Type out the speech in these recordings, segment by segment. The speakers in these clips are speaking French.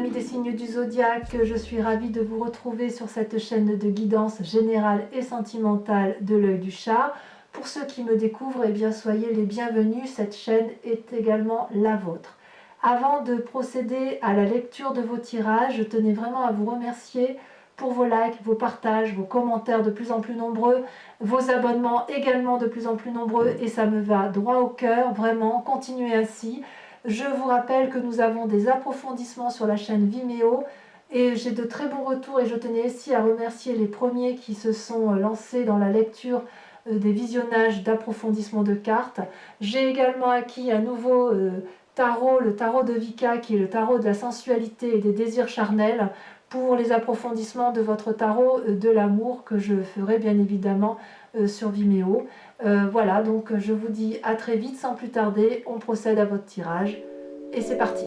amis des signes du zodiaque, je suis ravie de vous retrouver sur cette chaîne de guidance générale et sentimentale de l'œil du chat. Pour ceux qui me découvrent, eh bien soyez les bienvenus, cette chaîne est également la vôtre. Avant de procéder à la lecture de vos tirages, je tenais vraiment à vous remercier pour vos likes, vos partages, vos commentaires de plus en plus nombreux, vos abonnements également de plus en plus nombreux, et ça me va droit au cœur, vraiment, continuez ainsi. Je vous rappelle que nous avons des approfondissements sur la chaîne Vimeo et j'ai de très bons retours, et je tenais ici à remercier les premiers qui se sont lancés dans la lecture des visionnages d'approfondissement de cartes. J'ai également acquis un nouveau tarot, le tarot de Vika, qui est le tarot de la sensualité et des désirs charnels, pour les approfondissements de votre tarot de l'amour, que je ferai bien évidemment sur Vimeo. Voilà, donc je vous dis à très vite, sans plus tarder, on procède à votre tirage et c'est parti.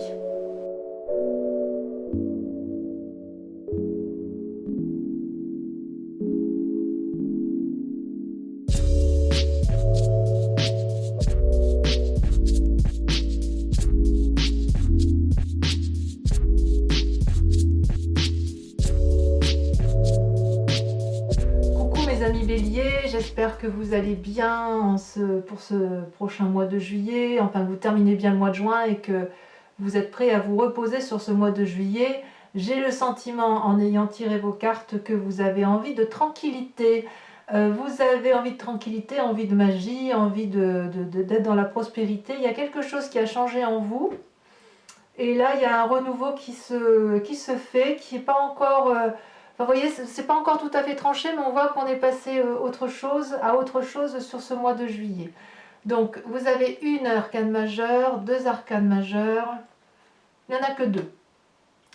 Amis Bélier, j'espère que vous allez bien pour ce prochain mois de juillet, enfin que vous terminez bien le mois de juin et que vous êtes prêts à vous reposer sur ce mois de juillet. J'ai le sentiment, en ayant tiré vos cartes, que vous avez envie de tranquillité. Vous avez envie de tranquillité, envie de magie, envie d'être dans la prospérité. Il y a quelque chose qui a changé en vous. Et là, il y a un renouveau qui se fait, qui n'est pas encore... Enfin, vous voyez, c'est pas encore tout à fait tranché, mais on voit qu'on est passé à autre chose sur ce mois de juillet. Donc, vous avez une arcane majeure, deux arcanes majeures. Il n'y en a que deux.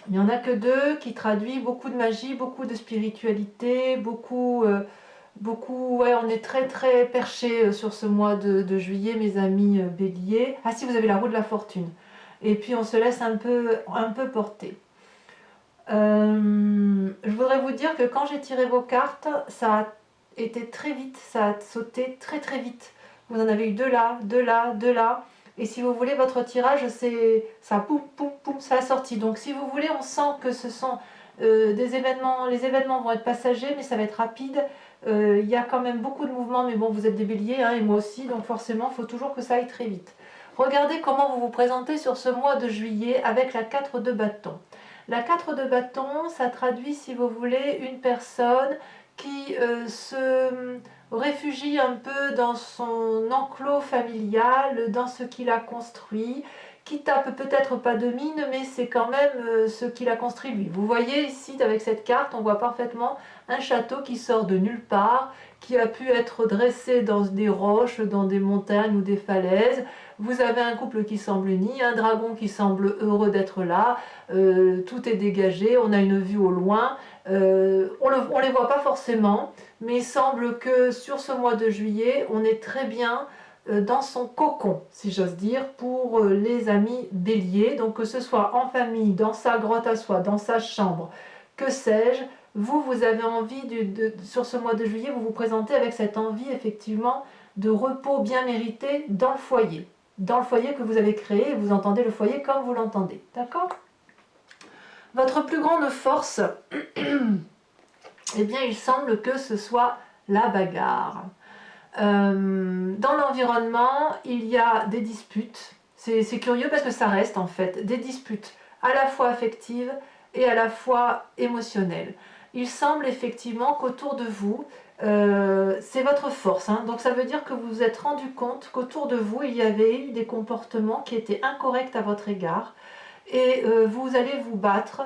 Il n'y en a que deux qui traduit beaucoup de magie, beaucoup de spiritualité, beaucoup, ouais, on est très très perché sur ce mois de juillet, mes amis béliers. Ah si, vous avez la roue de la fortune. Et puis on se laisse un peu porter. Je voudrais vous dire que quand j'ai tiré vos cartes, ça a été très vite, ça a sauté très très vite. Vous en avez eu deux là, deux là, deux là. Et si vous voulez, votre tirage, c'est ça, poum, poum, poum, ça a sorti. Donc si vous voulez, on sent que ce sont des événements, les événements vont être passagers, mais ça va être rapide. Il y a quand même beaucoup de mouvements, mais bon, vous êtes des béliers, hein, et moi aussi, donc forcément, il faut toujours que ça aille très vite. Regardez comment vous vous présentez sur ce mois de juillet avec la 4 de bâton. La 4 de bâton, ça traduit, si vous voulez, une personne qui se réfugie un peu dans son enclos familial, dans ce qu'il a construit, qui tape peut-être pas de mine, mais c'est quand même ce qu'il a construit lui. Vous voyez ici, avec cette carte, on voit parfaitement un château qui sort de nulle part, qui a pu être dressé dans des roches, dans des montagnes ou des falaises. Vous avez un couple qui semble uni, un dragon qui semble heureux d'être là, tout est dégagé, on a une vue au loin, on ne les voit pas forcément, mais il semble que sur ce mois de juillet, on est très bien dans son cocon, si j'ose dire, pour les amis béliers, donc que ce soit en famille, dans sa grotte à soi, dans sa chambre, que sais-je, vous avez envie, sur ce mois de juillet, vous vous présentez avec cette envie effectivement de repos bien mérité dans le foyer que vous avez créé, et vous entendez le foyer comme vous l'entendez, d'accord? Votre plus grande force, eh bien il semble que ce soit la bagarre. Dans l'environnement, il y a des disputes, c'est curieux parce que ça reste en fait, des disputes à la fois affectives et à la fois émotionnelles. Il semble effectivement qu'autour de vous, c'est votre force, hein. Donc ça veut dire que vous vous êtes rendu compte qu'autour de vous, il y avait eu des comportements qui étaient incorrects à votre égard, et vous allez vous battre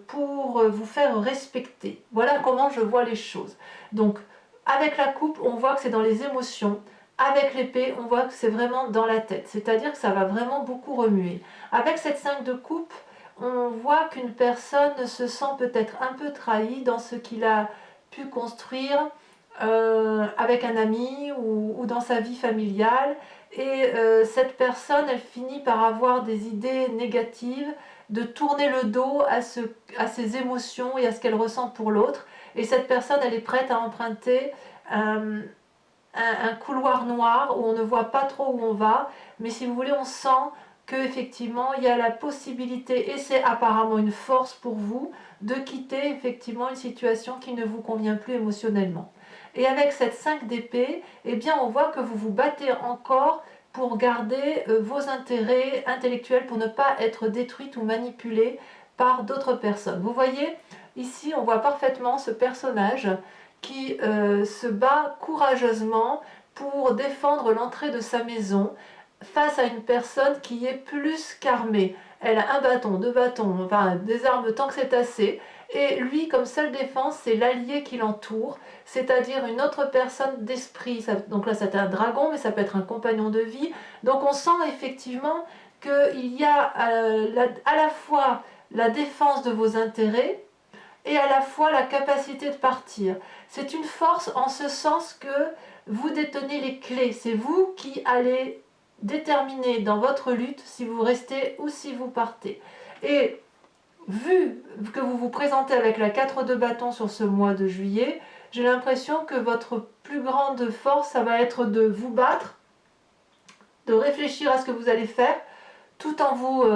pour vous faire respecter. Voilà comment je vois les choses. Donc avec la coupe, on voit que c'est dans les émotions. Avec l'épée, on voit que c'est vraiment dans la tête. C'est-à-dire que ça va vraiment beaucoup remuer. Avec cette 5 de coupe, on voit qu'une personne se sent peut-être un peu trahie dans ce qu'il a pu construire avec un ami ou dans sa vie familiale. Et cette personne, elle finit par avoir des idées négatives, de tourner le dos à ses émotions et à ce qu'elle ressent pour l'autre. Et cette personne, elle est prête à emprunter un couloir noir où on ne voit pas trop où on va, mais si vous voulez, on sent qu'effectivement il y a la possibilité, et c'est apparemment une force pour vous, de quitter effectivement une situation qui ne vous convient plus émotionnellement. Et avec cette 5 d'épée, eh bien on voit que vous vous battez encore pour garder vos intérêts intellectuels, pour ne pas être détruite ou manipulée par d'autres personnes. Vous voyez, ici on voit parfaitement ce personnage qui se bat courageusement pour défendre l'entrée de sa maison face à une personne qui est plus qu'armée. Elle a un bâton, deux bâtons, enfin des armes tant que c'est assez. Et lui, comme seule défense, c'est l'allié qui l'entoure, c'est-à-dire une autre personne d'esprit. Donc là, c'est un dragon, mais ça peut être un compagnon de vie. Donc on sent effectivement qu'il y a à la fois la défense de vos intérêts et à la fois la capacité de partir. C'est une force en ce sens que vous détenez les clés. C'est vous qui allez déterminer dans votre lutte si vous restez ou si vous partez. Et vu que vous vous présentez avec la 4 de bâton sur ce mois de juillet, j'ai l'impression que votre plus grande force, ça va être de vous battre, de réfléchir à ce que vous allez faire, tout en vous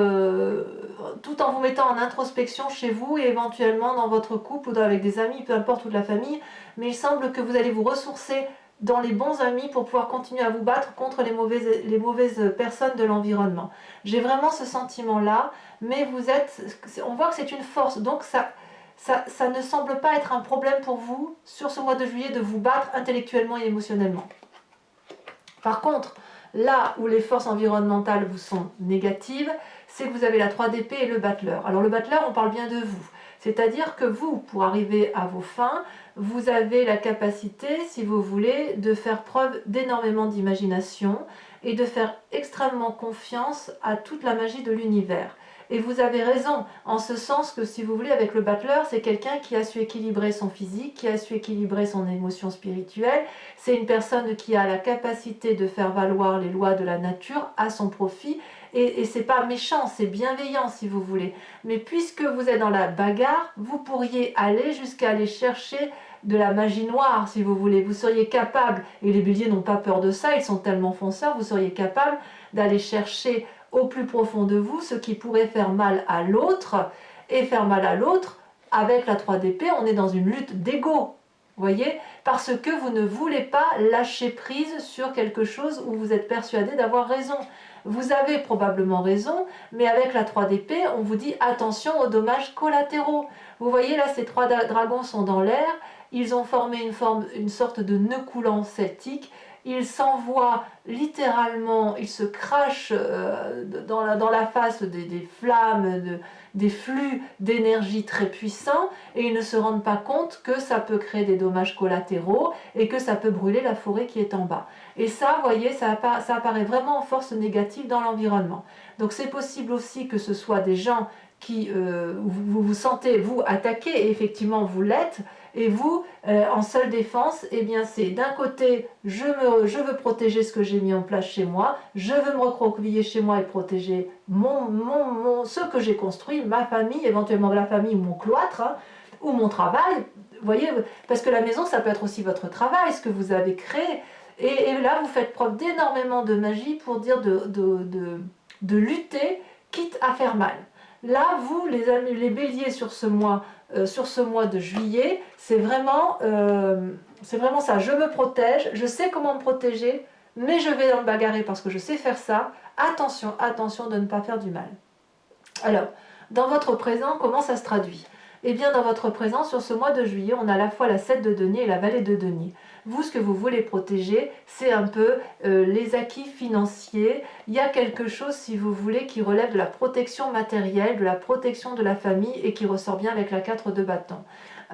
mettant en introspection chez vous et éventuellement dans votre couple ou avec des amis, peu importe, ou de la famille. Mais il semble que vous allez vous ressourcer dans les bons amis pour pouvoir continuer à vous battre contre les mauvaises personnes de l'environnement. J'ai vraiment ce sentiment-là, mais on voit que c'est une force, donc ça ne semble pas être un problème pour vous sur ce mois de juillet de vous battre intellectuellement et émotionnellement. Par contre, là où les forces environnementales vous sont négatives, c'est que vous avez la 3 d'épée et le battleur. Alors le battleur, on parle bien de vous. C'est-à-dire que vous, pour arriver à vos fins, vous avez la capacité, si vous voulez, de faire preuve d'énormément d'imagination et de faire extrêmement confiance à toute la magie de l'univers. Et vous avez raison, en ce sens que, si vous voulez, avec le battleur, c'est quelqu'un qui a su équilibrer son physique, qui a su équilibrer son émotion spirituelle. C'est une personne qui a la capacité de faire valoir les lois de la nature à son profit. Et c'est pas méchant, c'est bienveillant, si vous voulez. Mais puisque vous êtes dans la bagarre, vous pourriez aller jusqu'à aller chercher de la magie noire, si vous voulez. Vous seriez capable, et les béliers n'ont pas peur de ça, ils sont tellement fonceurs, vous seriez capable d'aller chercher au plus profond de vous ce qui pourrait faire mal à l'autre, et faire mal à l'autre, avec la 3 d'épée, on est dans une lutte d'ego, voyez, parce que vous ne voulez pas lâcher prise sur quelque chose où vous êtes persuadé d'avoir raison. Vous avez probablement raison, mais avec la 3 d'épée, on vous dit attention aux dommages collatéraux. Vous voyez là, ces 3 dragons sont dans l'air, ils ont formé une sorte de nœud coulant celtique. Ils s'envoient littéralement, ils se crachent dans la face des flammes, des flux d'énergie très puissants, et ils ne se rendent pas compte que ça peut créer des dommages collatéraux et que ça peut brûler la forêt qui est en bas. Et ça, vous voyez, ça apparaît vraiment en force négative dans l'environnement. Donc c'est possible aussi que ce soit des gens qui vous vous sentez, vous, attaqué, et effectivement vous l'êtes, et vous, en seule défense, eh bien c'est d'un côté, je veux protéger ce que j'ai mis en place chez moi, je veux me recroqueviller chez moi et protéger ce que j'ai construit, ma famille, éventuellement la famille ou mon cloître, hein, ou mon travail, vous voyez, parce que la maison, ça peut être aussi votre travail, ce que vous avez créé, et là, vous faites preuve d'énormément de magie pour dire de lutter, quitte à faire mal. Là, vous, les béliers, sur ce mois de juillet, c'est vraiment ça. Je me protège, je sais comment me protéger, mais je vais me bagarrer parce que je sais faire ça. Attention, attention de ne pas faire du mal. Alors, dans votre présent, comment ça se traduit? Eh bien, dans votre présent, sur ce mois de juillet, on a à la fois la 7 de denier et la vallée de denier. Vous, ce que vous voulez protéger, c'est un peu les acquis financiers. Il y a quelque chose, si vous voulez, qui relève de la protection matérielle, de la protection de la famille, et qui ressort bien avec la 4 de bâton.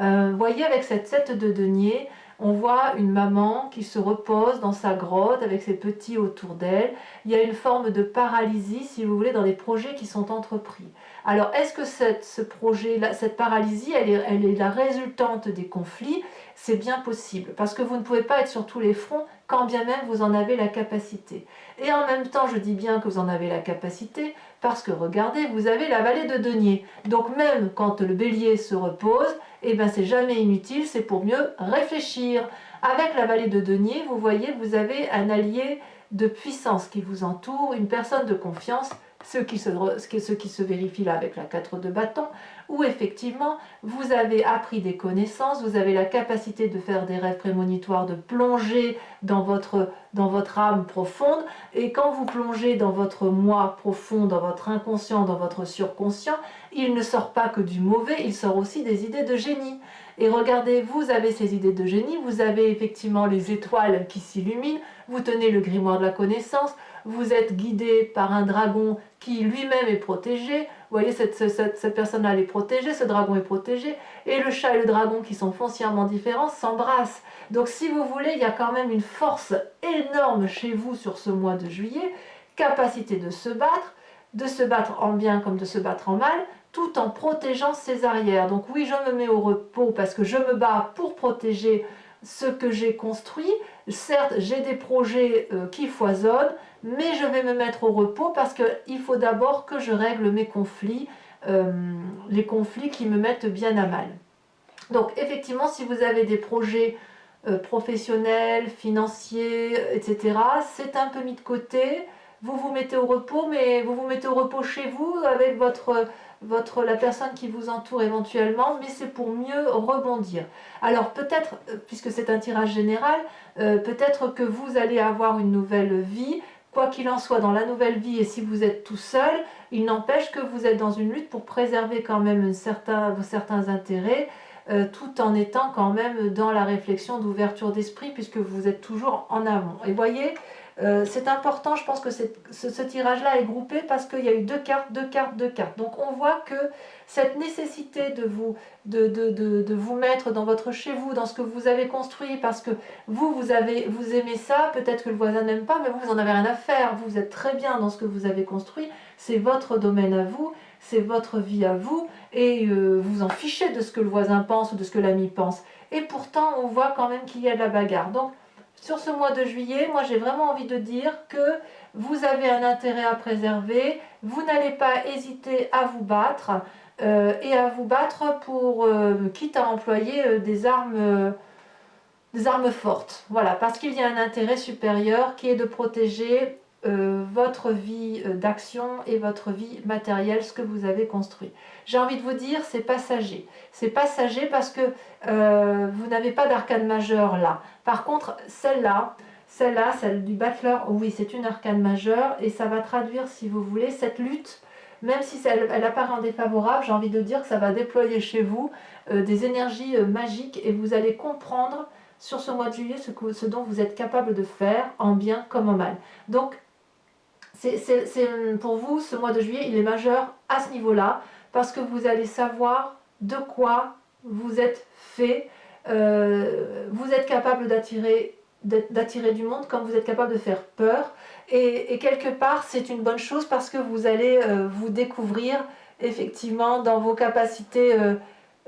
Vous voyez, avec cette 7 de denier, on voit une maman qui se repose dans sa grotte avec ses petits autour d'elle. Il y a une forme de paralysie, si vous voulez, dans les projets qui sont entrepris. Alors, est-ce que cette paralysie, elle est la résultante des conflits? C'est bien possible, parce que vous ne pouvez pas être sur tous les fronts, quand bien même vous en avez la capacité. Et en même temps, je dis bien que vous en avez la capacité, parce que regardez, vous avez la vallée de denier. Donc même quand le bélier se repose, eh ben c'est jamais inutile, c'est pour mieux réfléchir. Avec la vallée de denier, vous voyez, vous avez un allié de puissance qui vous entoure, une personne de confiance ce qui se vérifie là avec la 4 de bâton, où effectivement vous avez appris des connaissances, vous avez la capacité de faire des rêves prémonitoires, de plonger dans votre âme profonde, et quand vous plongez dans votre moi profond, dans votre inconscient, dans votre surconscient, il ne sort pas que du mauvais, il sort aussi des idées de génie. Et regardez, vous avez ces idées de génie, vous avez effectivement les étoiles qui s'illuminent, vous tenez le grimoire de la connaissance, vous êtes guidé par un dragon qui lui-même est protégé. Vous voyez, cette personne-là est protégée, ce dragon est protégé, et le chat et le dragon qui sont foncièrement différents s'embrassent. Donc si vous voulez, il y a quand même une force énorme chez vous sur ce mois de juillet, capacité de se battre en bien comme de se battre en mal, tout en protégeant ses arrières. Donc oui, je me mets au repos parce que je me bats pour protéger ce que j'ai construit. Certes, j'ai des projets qui foisonnent, mais je vais me mettre au repos parce qu'il faut d'abord que je règle mes conflits, les conflits qui me mettent bien à mal. Donc effectivement, si vous avez des projets professionnels, financiers, etc., c'est un peu mis de côté. Vous vous mettez au repos, mais vous vous mettez au repos chez vous avec la personne qui vous entoure éventuellement, mais c'est pour mieux rebondir. Alors peut-être, puisque c'est un tirage général, peut-être que vous allez avoir une nouvelle vie. Quoi qu'il en soit, dans la nouvelle vie, et si vous êtes tout seul, il n'empêche que vous êtes dans une lutte pour préserver quand même certains intérêts, tout en étant quand même dans la réflexion d'ouverture d'esprit, puisque vous êtes toujours en amont. Et voyez, c'est important, je pense que ce tirage-là est groupé parce qu'il y a eu deux cartes, deux cartes, deux cartes. Donc on voit que cette nécessité de vous mettre dans votre chez vous, dans ce que vous avez construit, parce que vous aimez ça, peut-être que le voisin n'aime pas, mais vous en avez rien à faire. Vous êtes très bien dans ce que vous avez construit, c'est votre domaine à vous, c'est votre vie à vous, et vous en fichez de ce que le voisin pense ou de ce que l'ami pense. Et pourtant, on voit quand même qu'il y a de la bagarre. Donc, sur ce mois de juillet, moi j'ai vraiment envie de dire que vous avez un intérêt à préserver, vous n'allez pas hésiter à vous battre, et à vous battre pour, quitte à employer des armes fortes. Voilà, parce qu'il y a un intérêt supérieur qui est de protéger votre vie d'action et votre vie matérielle, ce que vous avez construit. J'ai envie de vous dire, c'est passager. C'est passager parce que vous n'avez pas d'arcane majeure là. Par contre, celle-là, celle du battleur, oui, c'est une arcane majeure et ça va traduire, si vous voulez, cette lutte. Même si elle apparaît en défavorable, j'ai envie de dire que ça va déployer chez vous des énergies magiques et vous allez comprendre sur ce mois de juillet ce dont vous êtes capable de faire en bien comme en mal. Donc, pour vous, ce mois de juillet, il est majeur à ce niveau-là, parce que vous allez savoir de quoi vous êtes fait. Vous êtes capable d'attirer du monde comme vous êtes capable de faire peur. Et quelque part, c'est une bonne chose parce que vous allez vous découvrir effectivement dans vos capacités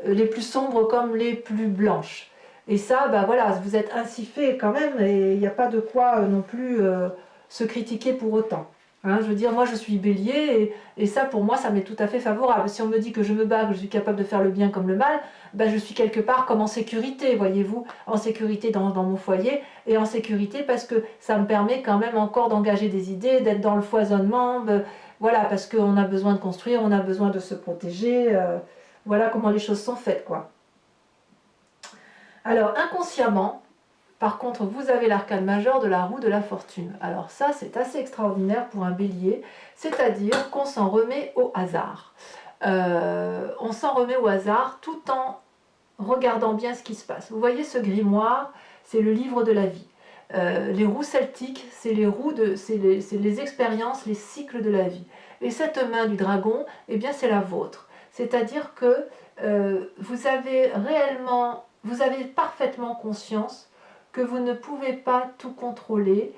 les plus sombres comme les plus blanches. Et ça, bah voilà, vous êtes ainsi fait quand même, et il n'y a pas de quoi non plus se critiquer pour autant. Hein, je veux dire, moi je suis bélier, et ça pour moi ça m'est tout à fait favorable. Si on me dit que je me bats, que je suis capable de faire le bien comme le mal, ben, je suis quelque part comme en sécurité, voyez-vous, en sécurité dans mon foyer, et en sécurité parce que ça me permet quand même encore d'engager des idées, d'être dans le foisonnement, voilà, parce qu'on a besoin de construire, on a besoin de se protéger, voilà comment les choses sont faites, quoi. Alors, inconsciemment, par contre, vous avez l'arcane majeur de la roue de la fortune. Alors ça, c'est assez extraordinaire pour un bélier, c'est-à-dire qu'on s'en remet au hasard. On s'en remet au hasard tout en regardant bien ce qui se passe. Vous voyez ce grimoire, c'est le livre de la vie. Les roues celtiques, c'est les expériences, les cycles de la vie. Et cette main du dragon, eh bien c'est la vôtre. C'est-à-dire que vous avez parfaitement conscience que vous ne pouvez pas tout contrôler,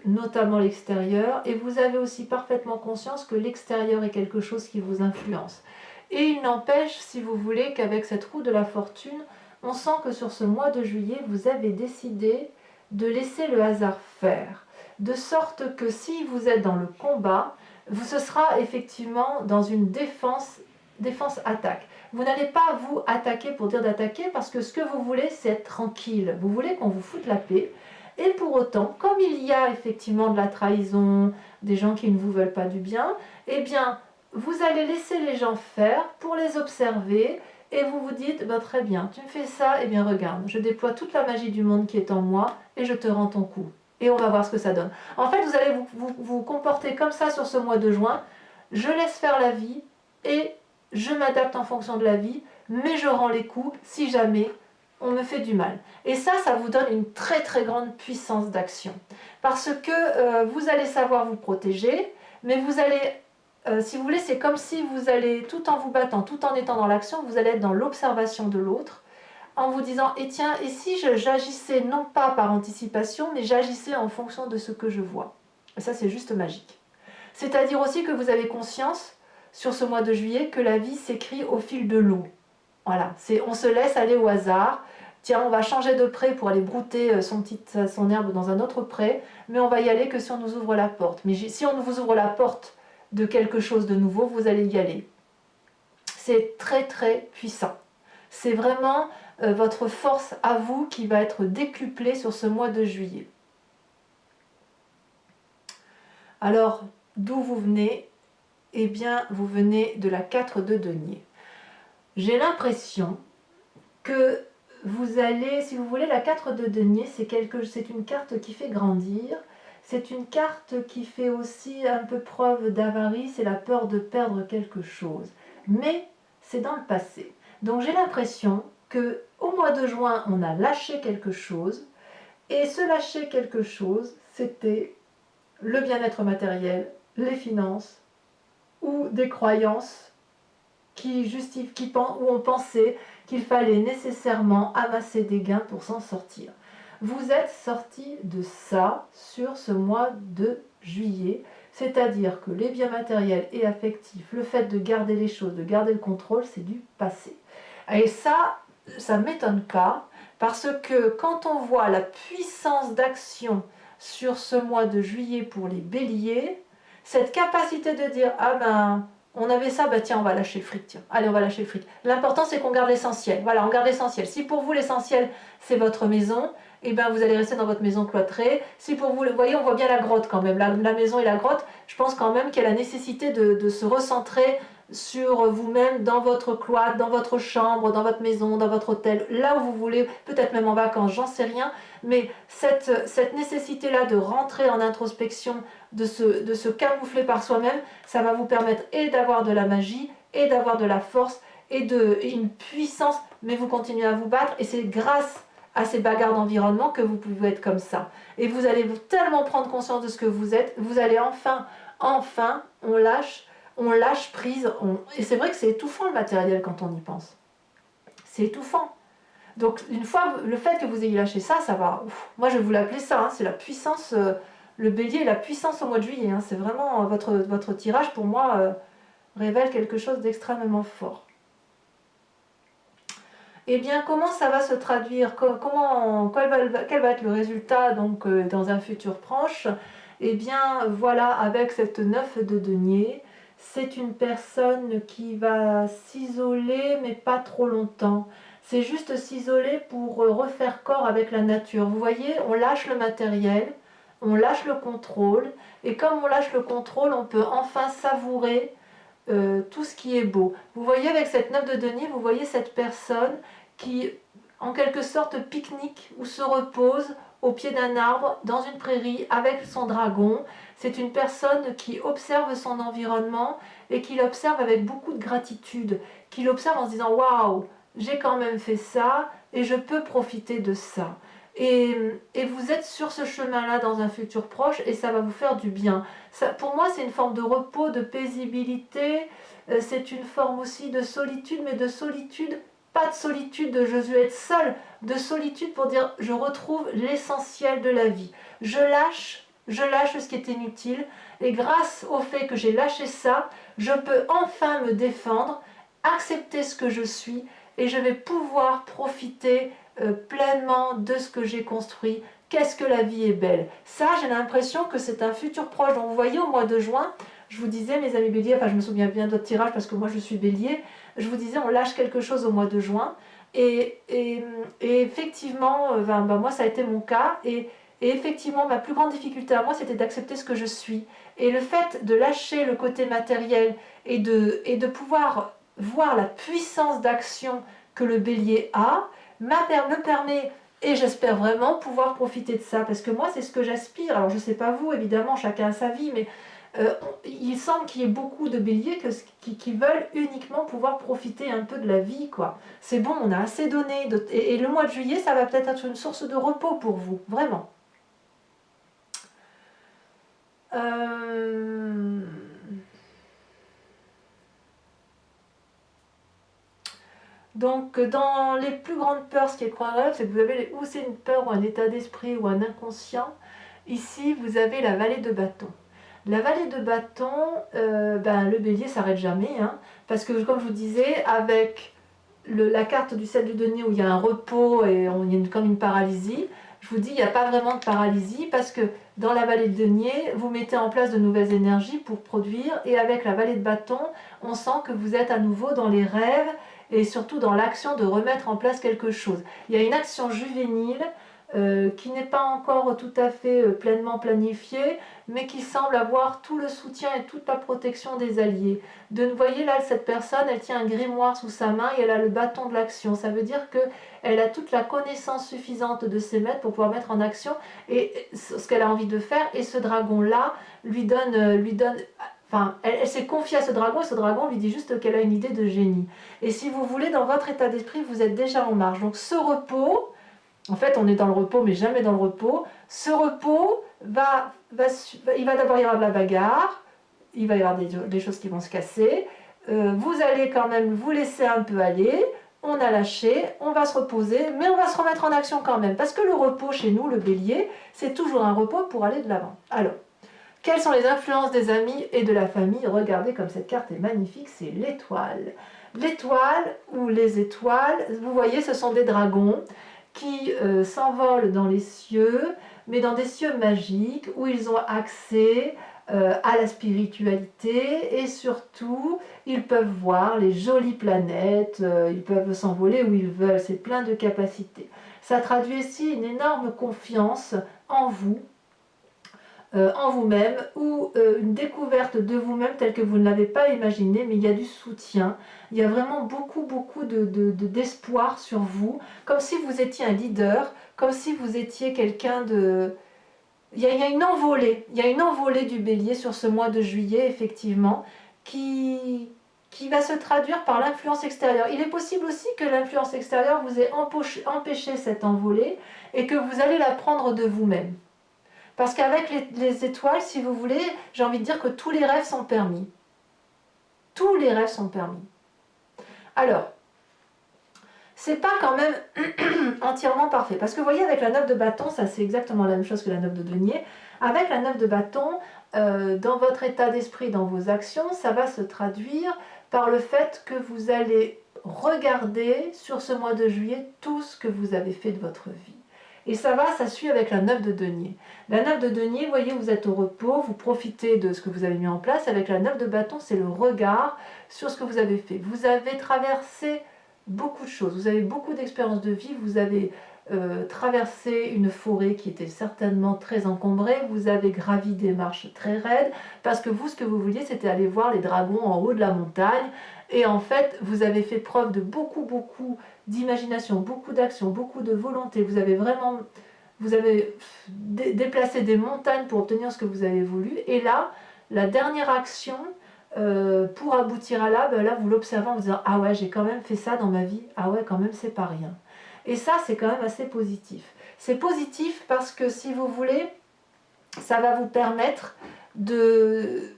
notamment l'extérieur, et vous avez aussi parfaitement conscience que l'extérieur est quelque chose qui vous influence. Et il n'empêche, si vous voulez, qu'avec cette roue de la fortune, on sent que sur ce mois de juillet, vous avez décidé de laisser le hasard faire, de sorte que si vous êtes dans le combat, ce sera effectivement dans une défense-attaque. Vous n'allez pas vous attaquer pour dire d'attaquer, parce que ce que vous voulez, c'est être tranquille. Vous voulez qu'on vous foute la paix, Et pour autant, comme il y a effectivement de la trahison, des gens qui ne vous veulent pas du bien, eh bien, vous allez laisser les gens faire pour les observer et vous vous dites, bah, très bien, tu me fais ça, eh bien regarde, je déploie toute la magie du monde qui est en moi et je te rends ton coup. Et on va voir ce que ça donne. En fait, vous allez vous comporter comme ça sur ce mois de juin. Je laisse faire la vie et je m'adapte en fonction de la vie, mais je rends les coups si jamais on me fait du mal. Et ça vous donne une très très grande puissance d'action. Parce que vous allez savoir vous protéger, mais vous allez, si vous voulez, c'est comme si vous allez, tout en vous battant, tout en étant dans l'action, vous allez être dans l'observation de l'autre, en vous disant, et tiens, et si j'agissais non pas par anticipation, mais j'agissais en fonction de ce que je vois. Et ça, c'est juste magique. C'est-à-dire aussi que vous avez conscience, sur ce mois de juillet, que la vie s'écrit au fil de l'eau. Voilà, on se laisse aller au hasard. Tiens, on va changer de pré pour aller brouter son herbe dans un autre pré, mais on va y aller que si on nous ouvre la porte. Mais si on vous ouvre la porte de quelque chose de nouveau, vous allez y aller. C'est très très puissant. C'est vraiment votre force à vous qui va être décuplée sur ce mois de juillet. Alors, d'où vous venez? Eh bien, vous venez de la 4 de denier. J'ai l'impression que vous allez, si vous voulez, la 4 de denier, c'est une carte qui fait grandir. C'est une carte qui fait aussi un peu preuve d'avarice et la peur de perdre quelque chose. Mais c'est dans le passé. Donc j'ai l'impression que au mois de juin, on a lâché quelque chose. Et ce lâcher quelque chose, c'était le bien-être matériel, les finances ou des croyances où on pensait qu'il fallait nécessairement amasser des gains pour s'en sortir. Vous êtes sorti de ça sur ce mois de juillet, c'est-à-dire que les biens matériels et affectifs, le fait de garder les choses, de garder le contrôle, c'est du passé. Et ça ne m'étonne pas, parce que quand on voit la puissance d'action sur ce mois de juillet pour les béliers, cette capacité de dire « Ah ben, on avait ça, bah tiens, on va lâcher le fric, tiens. Allez, on va lâcher le fric. » L'important, c'est qu'on garde l'essentiel. Voilà, on garde l'essentiel. Si pour vous, l'essentiel, c'est votre maison, et ben vous allez rester dans votre maison cloîtrée. Si pour vous, vous voyez, on voit bien la grotte quand même. La maison et la grotte, je pense quand même qu'il y a la nécessité de se recentrer sur vous-même, dans votre cloître, dans votre chambre, dans votre maison, dans votre hôtel, là où vous voulez, peut-être même en vacances, j'en sais rien, mais cette nécessité-là de rentrer en introspection, de se camoufler par soi-même, ça va vous permettre et d'avoir de la magie, et d'avoir de la force, et une puissance, mais vous continuez à vous battre, et c'est grâce à ces bagarres d'environnement que vous pouvez être comme ça. Et vous allez tellement prendre conscience de ce que vous êtes, vous allez enfin, on lâche prise, et c'est vrai que c'est étouffant le matériel quand on y pense. C'est étouffant. Donc une fois, le fait que vous ayez lâché ça, ça va. Moi je vais vous l'appeler ça, hein, c'est la puissance, le bélier et la puissance au mois de juillet. Hein, c'est vraiment votre tirage pour moi révèle quelque chose d'extrêmement fort. Eh bien, comment ça va se traduire? Quel va être le résultat donc, dans un futur proche? Eh bien, voilà, avec cette 9 de denier, c'est une personne qui va s'isoler, mais pas trop longtemps. C'est juste s'isoler pour refaire corps avec la nature. Vous voyez, on lâche le matériel, on lâche le contrôle, et comme on lâche le contrôle, on peut enfin savourer tout ce qui est beau. Vous voyez, avec cette 9 de denier, vous voyez cette personne qui, en quelque sorte, pique-nique ou se repose au pied d'un arbre, dans une prairie, avec son dragon. C'est une personne qui observe son environnement et qui l'observe avec beaucoup de gratitude, qui l'observe en se disant « Waouh, j'ai quand même fait ça et je peux profiter de ça ». Et vous êtes sur ce chemin-là dans un futur proche et ça va vous faire du bien. Ça, pour moi, c'est une forme de repos, de paisibilité, c'est une forme aussi de solitude, mais de solitude, pas de solitude de je veux être seul, de solitude pour dire je retrouve l'essentiel de la vie. Je lâche ce qui est inutile et grâce au fait que j'ai lâché ça, je peux enfin me défendre, accepter ce que je suis et je vais pouvoir profiter pleinement de ce que j'ai construit. Qu'est-ce que la vie est belle. Ça, j'ai l'impression que c'est un futur proche. Donc vous voyez, au mois de juin, je vous disais, mes amis béliers, enfin je me souviens bien d'autres tirages parce que moi je suis bélier, je vous disais, on lâche quelque chose au mois de juin. Et effectivement, moi ça a été mon cas. Et Et effectivement, ma plus grande difficulté à moi, c'était d'accepter ce que je suis. Et le fait de lâcher le côté matériel et de pouvoir voir la puissance d'action que le bélier a, me permet, et j'espère vraiment pouvoir profiter de ça, parce que moi c'est ce que j'aspire. Alors je ne sais pas vous, évidemment, chacun a sa vie, mais il semble qu'il y ait beaucoup de béliers qui veulent uniquement pouvoir profiter un peu de la vie, quoi. C'est bon, on a assez donné, et le mois de juillet, ça va peut-être être une source de repos pour vous, vraiment. Donc, dans les plus grandes peurs, ce qui est croyable, c'est que vous avez ou c'est une peur ou un état d'esprit ou un inconscient. Ici, vous avez la vallée de bâton. La vallée de bâton, le bélier s'arrête jamais, hein, parce que, comme je vous disais, avec la carte du 7 du denier où il y a un repos et il y a comme une paralysie, je vous dis, il n'y a pas vraiment de paralysie parce que dans la vallée de denier, vous mettez en place de nouvelles énergies pour produire, et avec la vallée de bâton, on sent que vous êtes à nouveau dans les rêves et surtout dans l'action de remettre en place quelque chose. Il y a une action juvénile qui n'est pas encore tout à fait pleinement planifiée, mais qui semble avoir tout le soutien et toute la protection des alliés. Vous voyez là, cette personne, elle tient un grimoire sous sa main et elle a le bâton de l'action. Ça veut dire qu'elle a toute la connaissance suffisante de ses maîtres pour pouvoir mettre en action et ce qu'elle a envie de faire. Et ce dragon-là lui donne enfin, elle s'est confiée à ce dragon et ce dragon lui dit juste qu'elle a une idée de génie. Et si vous voulez, dans votre état d'esprit, vous êtes déjà en marche. Donc ce repos, en fait, on est dans le repos, mais jamais dans le repos. Ce repos il va d'abord y avoir de la bagarre, il va y avoir des choses qui vont se casser. Vous allez quand même vous laisser un peu aller. On a lâché, on va se reposer, mais on va se remettre en action quand même. Parce que le repos chez nous, le bélier, c'est toujours un repos pour aller de l'avant. Alors, quelles sont les influences des amis et de la famille? Regardez comme cette carte est magnifique, c'est l'étoile. L'étoile ou les étoiles, vous voyez, ce sont des dragons qui s'envolent dans les cieux, mais dans des cieux magiques où ils ont accès à la spiritualité et surtout ils peuvent voir les jolies planètes, ils peuvent s'envoler où ils veulent, c'est plein de capacités. Ça traduit aussi une énorme confiance en vous, en vous-même, ou une découverte de vous-même telle que vous ne l'avez pas imaginé, mais il y a du soutien, il y a vraiment beaucoup d'espoir sur vous, comme si vous étiez un leader, comme si vous étiez quelqu'un de... Il y a une envolée du bélier sur ce mois de juillet, effectivement, qui va se traduire par l'influence extérieure. Il est possible aussi que l'influence extérieure vous ait empêché cette envolée et que vous allez la prendre de vous-même. Parce qu'avec les étoiles, si vous voulez, j'ai envie de dire que tous les rêves sont permis. Tous les rêves sont permis. Alors, c'est pas quand même entièrement parfait. Parce que vous voyez, avec la 9 de bâton, ça c'est exactement la même chose que la 9 de denier. Avec la 9 de bâton, dans votre état d'esprit, dans vos actions, ça va se traduire par le fait que vous allez regarder sur ce mois de juillet tout ce que vous avez fait de votre vie. Et ça suit avec la 9 de denier. La 9 de denier, vous voyez, vous êtes au repos, vous profitez de ce que vous avez mis en place. Avec la 9 de bâton, c'est le regard sur ce que vous avez fait. Vous avez traversé beaucoup de choses, vous avez beaucoup d'expériences de vie, vous avez traversé une forêt qui était certainement très encombrée, vous avez gravi des marches très raides, parce que vous, ce que vous vouliez, c'était aller voir les dragons en haut de la montagne, et en fait, vous avez fait preuve de beaucoup d'imagination, beaucoup d'action, beaucoup de volonté, vous avez déplacé des montagnes pour obtenir ce que vous avez voulu, et là, la dernière action, pour aboutir à là, là vous l'observez en vous disant ah ouais, j'ai quand même fait ça dans ma vie, ah ouais, quand même c'est pas rien. Et ça, c'est quand même assez positif. C'est positif parce que si vous voulez, ça va vous permettre de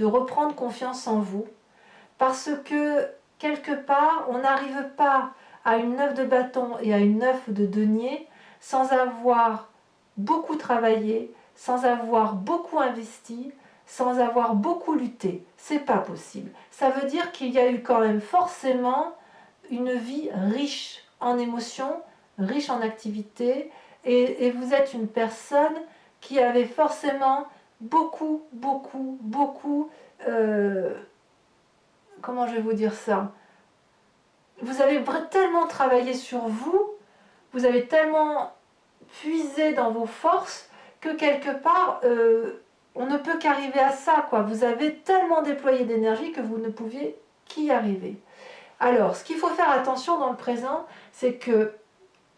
reprendre confiance en vous, parce que quelque part, on n'arrive pas à une 9 de bâton et à une 9 de denier sans avoir beaucoup travaillé, sans avoir beaucoup investi, sans avoir beaucoup lutté. C'est pas possible. Ça veut dire qu'il y a eu quand même forcément une vie riche en émotions, riche en activités, et vous êtes une personne qui avait forcément beaucoup, comment je vais vous dire ça, vous avez tellement travaillé sur vous, vous avez tellement puisé dans vos forces que quelque part, on ne peut qu'arriver à ça, quoi. Vous avez tellement déployé d'énergie que vous ne pouviez qu'y arriver. Alors, ce qu'il faut faire attention dans le présent, c'est que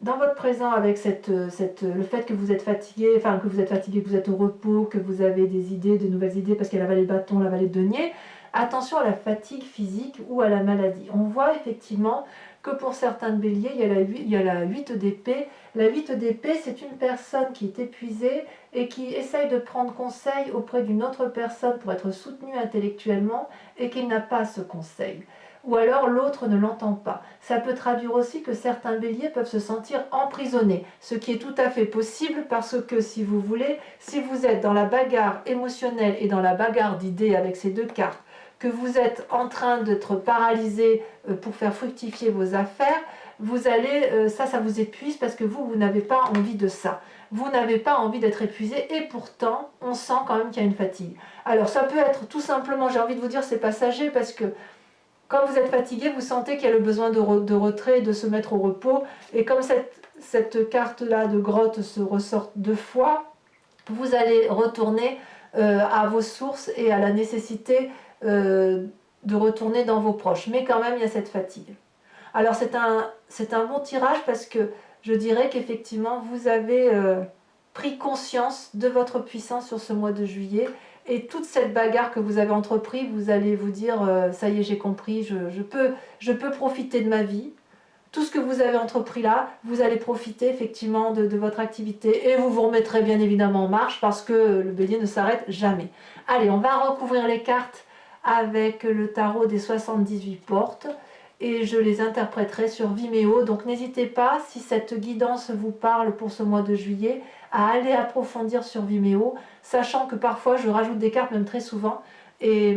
dans votre présent, avec le fait que vous êtes fatigué, que vous êtes au repos, que vous avez des idées, de nouvelles idées, parce qu'il y a la vallée de bâton, la vallée de denier, attention à la fatigue physique ou à la maladie. On voit effectivement que pour certains béliers, il y a la 8 d'épée. La 8 d'épée, c'est une personne qui est épuisée et qui essaye de prendre conseil auprès d'une autre personne pour être soutenue intellectuellement et qui n'a pas ce conseil. Ou alors l'autre ne l'entend pas. Ça peut traduire aussi que certains béliers peuvent se sentir emprisonnés, ce qui est tout à fait possible parce que si vous voulez, si vous êtes dans la bagarre émotionnelle et dans la bagarre d'idées avec ces deux cartes, que vous êtes en train d'être paralysé pour faire fructifier vos affaires, vous allez, ça vous épuise parce que vous n'avez pas envie de ça. Vous n'avez pas envie d'être épuisé et pourtant, on sent quand même qu'il y a une fatigue. Alors ça peut être tout simplement, j'ai envie de vous dire, c'est passager parce que quand vous êtes fatigué, vous sentez qu'il y a le besoin de retrait, de se mettre au repos. Et comme cette carte-là de grotte se ressort 2 fois, vous allez retourner à vos sources et à la nécessité de retourner dans vos proches. Mais quand même, il y a cette fatigue. Alors c'est un bon tirage parce que je dirais qu'effectivement, vous avez pris conscience de votre puissance sur ce mois de juillet. Et toute cette bagarre que vous avez entreprise, vous allez vous dire, ça y est, j'ai compris, je peux profiter de ma vie. Tout ce que vous avez entrepris là, vous allez profiter effectivement de votre activité. Et vous vous remettrez bien évidemment en marche parce que le bélier ne s'arrête jamais. Allez, on va recouvrir les cartes avec le tarot des 78 portes. Et je les interpréterai sur Vimeo. Donc n'hésitez pas, si cette guidance vous parle pour ce mois de juillet, à aller approfondir sur Vimeo, sachant que parfois je rajoute des cartes, même très souvent, et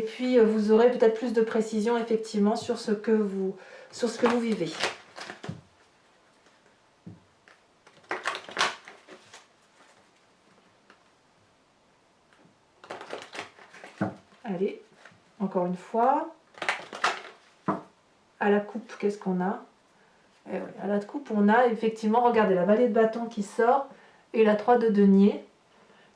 puis vous aurez peut-être plus de précision effectivement sur ce que vous vivez. Allez, encore une fois. À la coupe, qu'est-ce qu'on a? Et ouais, à la coupe, on a effectivement, regardez, la vallée de bâton qui sort et la 3 de denier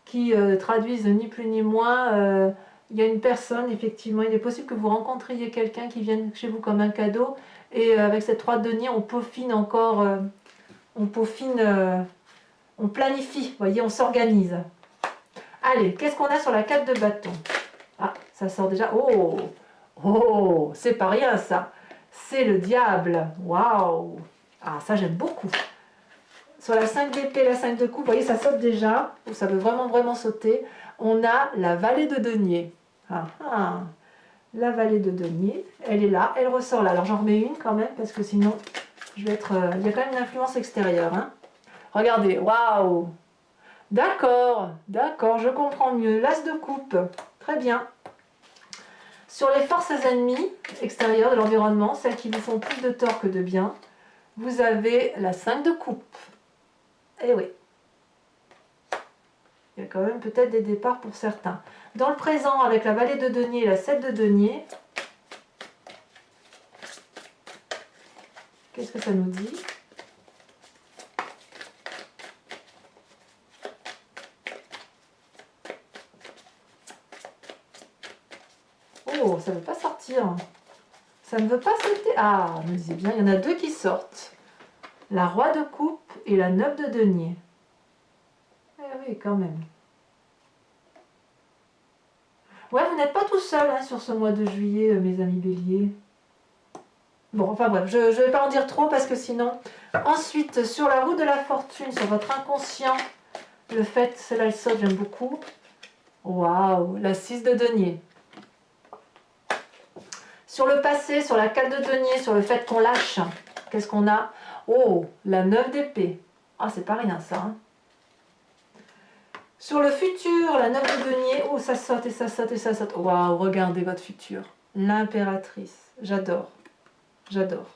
qui traduisent ni plus ni moins. Il y a une personne, effectivement, il est possible que vous rencontriez quelqu'un qui vienne chez vous comme un cadeau et avec cette 3 de denier, on peaufine encore, on planifie, vous voyez, on s'organise. Allez, qu'est-ce qu'on a sur la 4 de bâton? Ah, ça sort déjà. Oh, c'est pas rien ça. C'est le diable. Waouh! Ah, ça j'aime beaucoup. Sur la 5 d'épée, la 5 de coupe, vous voyez, ça saute déjà. Ça veut vraiment sauter. On a la vallée de denier. La vallée de denier, elle est là, elle ressort là. Alors j'en remets une quand même, parce que sinon, je vais être... il y a quand même une influence extérieure. Hein. Regardez, waouh! D'accord, je comprends mieux. L'as de coupe, très bien. Sur les forces ennemies extérieures de l'environnement, celles qui vous font plus de tort que de bien, vous avez la 5 de coupe. Eh oui. Il y a quand même peut-être des départs pour certains. Dans le présent, avec la vallée de denier et la 7 de denier, qu'est-ce que ça nous dit? Oh, ça ne veut pas sortir. Ça ne veut pas sauter. Ah, me disait bien, il y en a 2 qui sortent. La roi de coupe et la 9 de denier. Eh oui, quand même. Ouais, vous n'êtes pas tout seul hein, sur ce mois de juillet, mes amis béliers. Bon, enfin bref, je ne vais pas en dire trop parce que sinon... Ensuite, sur la roue de la fortune, sur votre inconscient, le fait, celle-là elle saute, j'aime beaucoup. Waouh, la 6 de denier. Sur le passé, sur la 4 de denier, sur le fait qu'on lâche, qu'est-ce qu'on a? Oh, la 9 d'épée. Ah, c'est pas rien ça. Hein. Sur le futur, la 9 de denier. Oh, ça saute et ça saute et ça saute. Waouh, regardez votre futur. L'impératrice. J'adore. J'adore.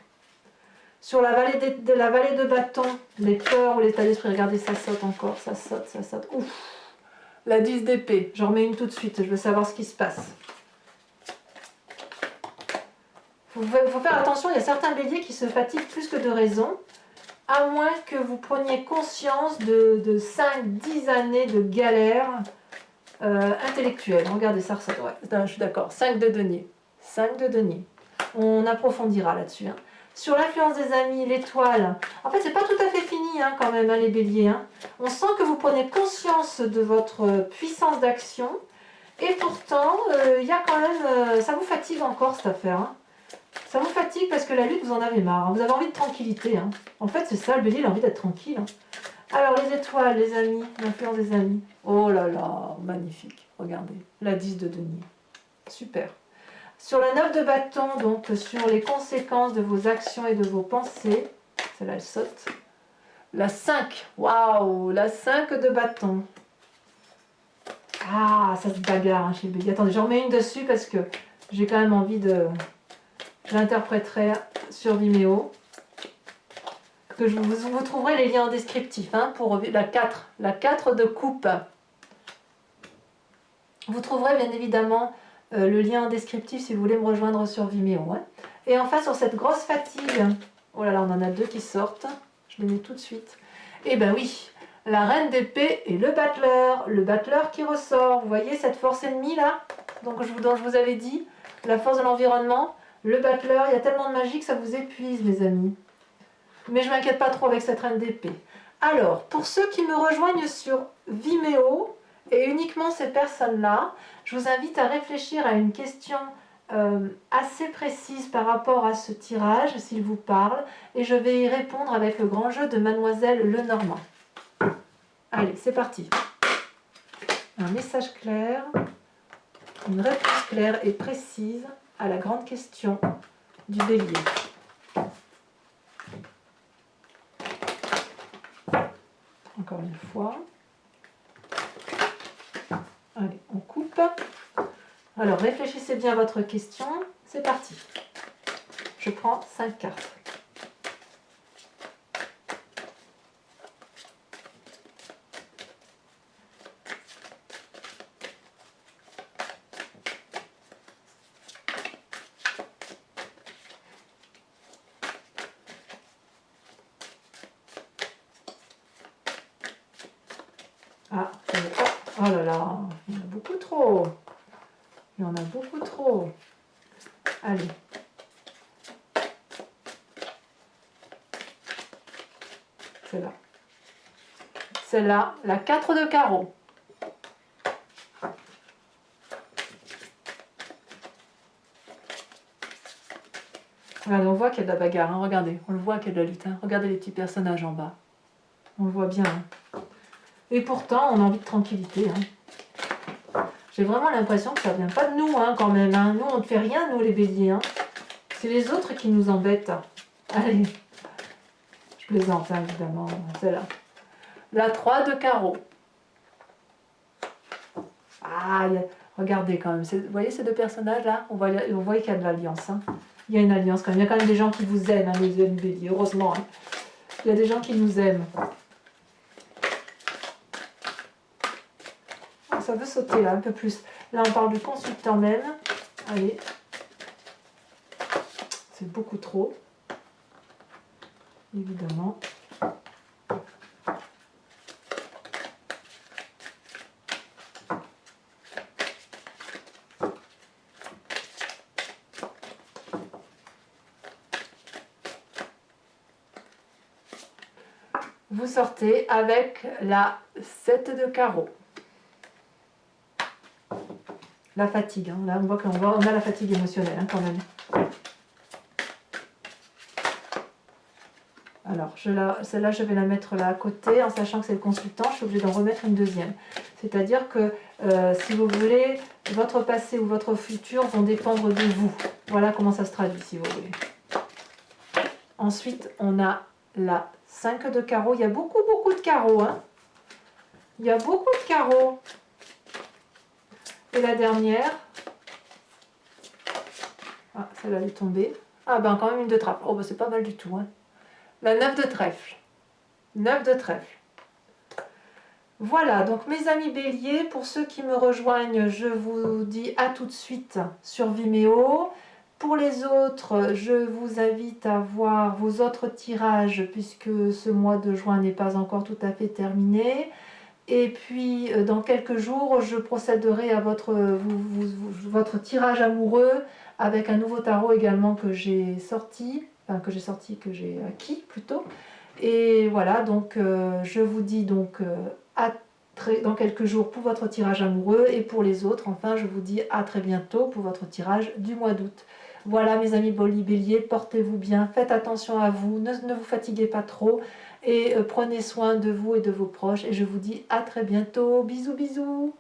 Sur la vallée de bâton, les peurs ou l'état d'esprit, regardez, ça saute encore, ça saute, ça saute. Ouf. La 10 d'épée. J'en remets une tout de suite, je veux savoir ce qui se passe. Il faut faire attention, il y a certains béliers qui se fatiguent plus que de raison. à moins que vous preniez conscience de 5-10 années de galère intellectuelle. Regardez ça, ouais, je suis d'accord. 5 de denier. 5 de denier. On approfondira là-dessus. Hein. Sur l'influence des amis, l'étoile. En fait, c'est pas tout à fait fini hein, quand même, hein, les béliers. Hein. On sent que vous prenez conscience de votre puissance d'action. Et pourtant, il y a quand même... ça vous fatigue encore cette affaire. Hein. Ça vous fatigue parce que la lutte, vous en avez marre. Hein. Vous avez envie de tranquillité. Hein. En fait, c'est ça, le bélier, il a envie d'être tranquille. Hein. Alors, les étoiles, les amis, l'influence des amis. Oh là là, magnifique. Regardez, la 10 de denier. Super. Sur la 9 de bâton, donc sur les conséquences de vos actions et de vos pensées. Celle-là, elle saute. La 5. Waouh, la 5 de bâton. Ah, ça se bagarre hein, chez le bélier. Attendez, j'en remets une dessus parce que j'ai quand même envie de... Je l'interpréterai sur Vimeo. Que vous trouverez les liens descriptifs hein, pour la 4. La 4 de coupe. Vous trouverez bien évidemment le lien descriptif si vous voulez me rejoindre sur Vimeo. Hein. Et enfin, sur cette grosse fatigue, oh là là, on en a deux qui sortent. Je les mets tout de suite. Eh ben oui, la reine d'épée et le battleur qui ressort. Vous voyez cette force ennemie là dont je vous avais dit, la force de l'environnement. Le battleur, il y a tellement de magie que ça vous épuise, mes amis. Mais je ne m'inquiète pas trop avec cette reine d'épée. Alors, pour ceux qui me rejoignent sur Vimeo, et uniquement ces personnes-là, je vous invite à réfléchir à une question assez précise par rapport à ce tirage, s'il vous parle, et je vais y répondre avec le grand jeu de Mademoiselle Lenormand. Allez, c'est parti. Un message clair, une réponse claire et précise à la grande question du bélier. Encore une fois. Allez, on coupe. Alors, réfléchissez bien à votre question. C'est parti. Je prends 5 cartes. Ah, oh là là, il y en a beaucoup trop. Il y en a beaucoup trop. Allez. Celle-là. Celle-là, la 4 de carreau. Regardez, on voit qu'il y a de la bagarre, hein. Regardez, on le voit qu'il y a de la lutte. Hein. Regardez les petits personnages en bas. On le voit bien. Hein. Et pourtant, on a envie de tranquillité. Hein. J'ai vraiment l'impression que ça ne vient pas de nous, hein, quand même. Hein. Nous, on ne fait rien, nous, les béliers. Hein. C'est les autres qui nous embêtent. Allez. Je plaisante, hein, évidemment. Celle-là. La 3 de carreau. Ah, regardez quand même. Vous voyez ces deux personnages-là? On voit qu'il y a de l'alliance. Hein. Il y a une alliance quand même. Il y a quand même des gens qui vous aiment, hein, les béliers. Heureusement. Hein. Il y a des gens qui nous aiment. Ça veut sauter là un peu plus. Là on parle du consultant même. Allez. C'est beaucoup trop. Évidemment. Vous sortez avec la 7 de carreau. La fatigue, hein. Là on voit qu'on a la fatigue émotionnelle hein, quand même. Alors celle-là je vais la mettre là à côté en sachant que c'est le consultant, je suis obligée d'en remettre une deuxième. C'est-à-dire que si vous voulez, votre passé ou votre futur vont dépendre de vous. Voilà comment ça se traduit si vous voulez. Ensuite on a la 5 de carreau, il y a beaucoup de carreaux. Hein. Il y a beaucoup de carreaux. Et la dernière, ah, celle-là elle est tombée. Ah ben quand même une de trèfle. Oh ben c'est pas mal du tout. Hein. La 9 de trèfle. 9 de trèfle. Voilà, donc mes amis béliers, pour ceux qui me rejoignent, je vous dis à tout de suite sur Vimeo. Pour les autres, je vous invite à voir vos autres tirages puisque ce mois de juin n'est pas encore tout à fait terminé. Et puis dans quelques jours, je procéderai à votre tirage amoureux avec un nouveau tarot également que j'ai sorti, enfin que j'ai acquis plutôt. Et voilà, donc je vous dis donc dans quelques jours pour votre tirage amoureux et pour les autres, enfin je vous dis à très bientôt pour votre tirage du mois d'août. Voilà mes amis Bélier, portez-vous bien, faites attention à vous, ne vous fatiguez pas trop et prenez soin de vous et de vos proches et je vous dis à très bientôt, bisous bisous.